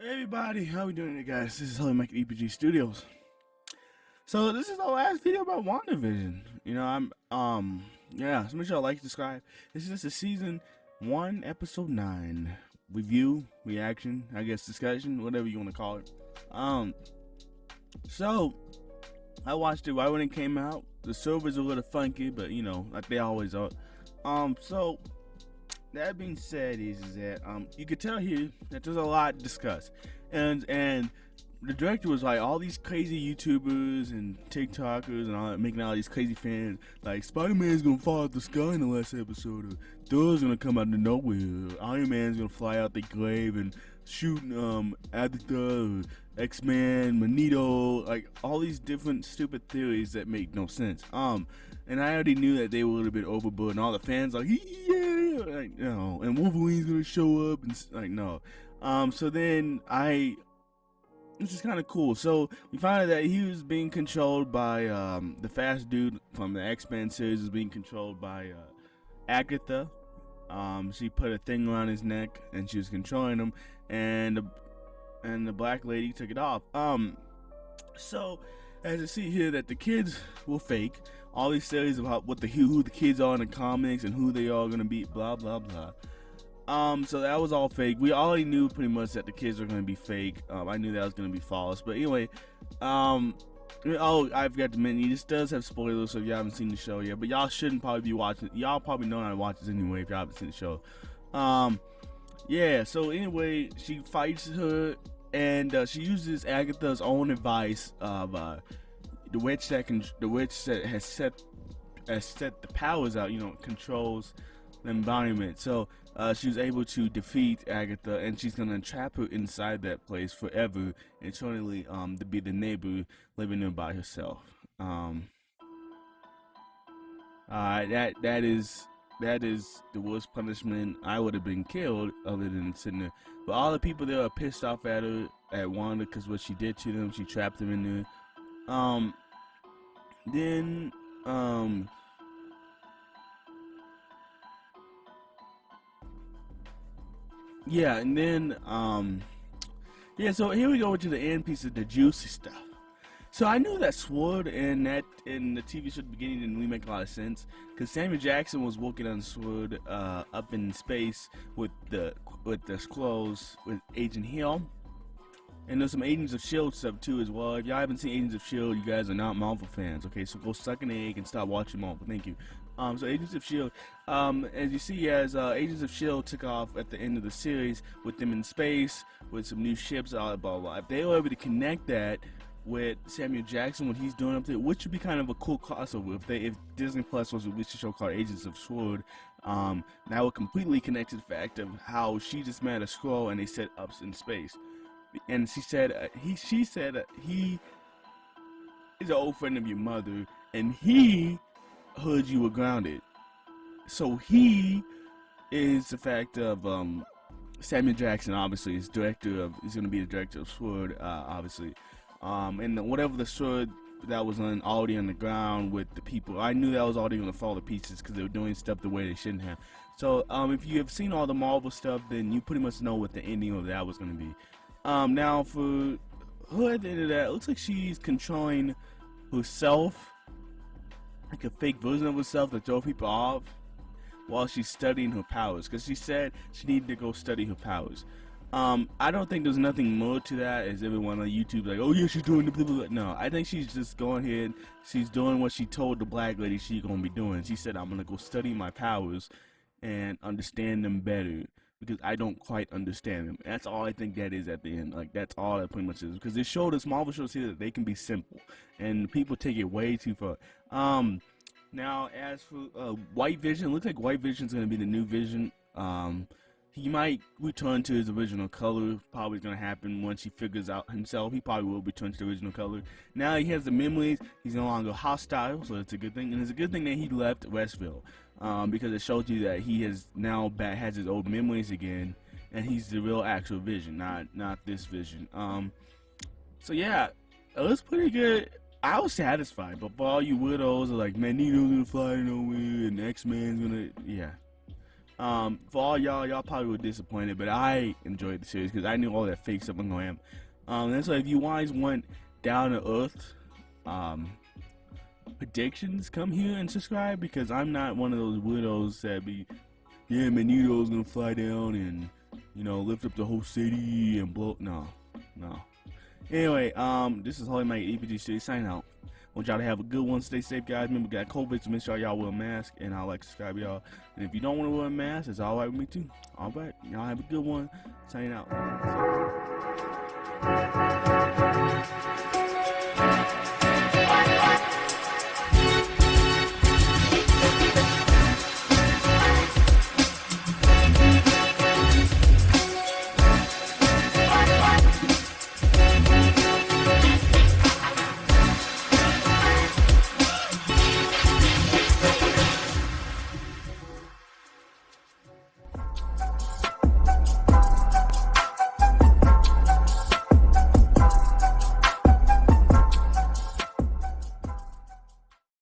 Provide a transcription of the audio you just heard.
Hey everybody, how we doing today, guys? This is 𝗟𝗶𝗸𝗲 Studios. So this is the last video about WandaVision. So make sure y'all like, subscribe. This is the season 1, episode 9 review, reaction, I guess discussion, whatever you want to call it. So I watched it right when it came out. The servers are a little funky, but like they always are. So that being said, is that you could tell here that there's a lot to discuss, and the director was like, all these crazy YouTubers and TikTokers and all that, making all these crazy fans like Spider-Man's gonna fall out the sky in the last episode, or Thor's gonna come out of nowhere, or Iron Man's gonna fly out the grave and shoot Agatha, or X-Men, Magneto, like all these different stupid theories that make no sense. And I already knew that they were a little bit overboard, and all the fans like, yeah, like no, and Wolverine's gonna show up, and like no. So then this is kind of cool. So we found out that he was being controlled by the fast dude from the X-Men series, was being controlled by Agatha. She put a thing around his neck and she was controlling him, and the black lady took it off. So as you see here, that the kids were fake. All these theories about who the kids are in the comics and who they are gonna be, blah blah blah. So that was all fake. We already knew pretty much that the kids were gonna be fake. I knew that was gonna be false. But anyway, oh, I forgot to mention, this does have spoilers, so if you haven't seen the show yet. But y'all shouldn't probably be watching. Y'all probably know how to watch this anyway if y'all haven't seen the show. Yeah. So anyway, she fights her, and she uses Agatha's own advice of the witch that has set the powers out. Controls the embodiment. So she was able to defeat Agatha, and she's gonna trap her inside that place forever, eternally, to be the neighbor living there by herself. That is the worst punishment. I would have been killed, other than sitting there. But all the people there are pissed off at her, at Wanda, because what she did to them. She trapped them in there. So here we go to the end piece of the juicy stuff. So I knew that SWORD in the TV show at the beginning didn't really make a lot of sense, because Samuel Jackson was working on SWORD up in space with the Skrulls, with Agent Hill. And there's some Agents of S.H.I.E.L.D. stuff too as well. If y'all haven't seen Agents of S.H.I.E.L.D., you guys are not Marvel fans, okay? So go suck an egg and stop watching Marvel. Thank you. So Agents of S.H.I.E.L.D., as you see, as Agents of S.H.I.E.L.D. took off at the end of the series with them in space, with some new ships, blah, blah, blah. If they were able to connect that with Samuel Jackson, what he's doing up there, which would be kind of a cool crossover, if Disney Plus was released a show called Agents of S.W.O.R.D., that would completely connect to the fact of how she just met a Skrull and they set up in space. And she said he is an old friend of your mother, and he heard you were grounded. So he is the fact of Samuel Jackson, obviously, is going to be the director of S.W.O.R.D., obviously. And whatever the S.W.O.R.D. that was already on the ground with the people, I knew that was already going to fall to pieces because they were doing stuff the way they shouldn't have. So if you have seen all the Marvel stuff, then you pretty much know what the ending of that was going to be. Now for her at the end of that, it looks like she's controlling herself, like a fake version of herself, to throw people off while she's studying her powers, because she said she needed to go study her powers. I don't think there's nothing more to that, as everyone on YouTube like, oh yeah, she's doing the blah. No, I think she's just going ahead, she's doing what she told the black lady she's gonna be doing. She said, I'm gonna go study my powers and understand them better, because I don't quite understand them. That's all I think that is at the end. Like, that's all that pretty much is. Because Marvel shows here that they can be simple, and people take it way too far. Now, as for White Vision, it looks like White Vision's going to be the new Vision. He might return to his original color. Probably going to happen once he figures out himself. He probably will return to the original color. Now he has the memories. He's no longer hostile, so that's a good thing. And it's a good thing that he left Westview, because it shows you that he has his old memories again, and he's the real actual Vision, not this Vision. So yeah, it was pretty good. I was satisfied, but for all you widows are like, man, Magneto gonna fly nowhere, and X-Men's gonna, yeah. For all y'all probably were disappointed, but I enjoyed the series because I knew all that fake stuff was gonna happen. And so if you guys want down to earth predictions, come here and subscribe, because I'm not one of those weirdos that be, yeah, Magneto's gonna fly down and, you know, lift up the whole city and blow. No. Anyway, this is Holy Mike EPG City sign out. Want y'all to have a good one. Stay safe, guys. Remember, got COVID, so make sure y'all wear a mask, and I'll like subscribe y'all. And if you don't want to wear a mask, it's all right with me too. All right, y'all have a good one. Sign out.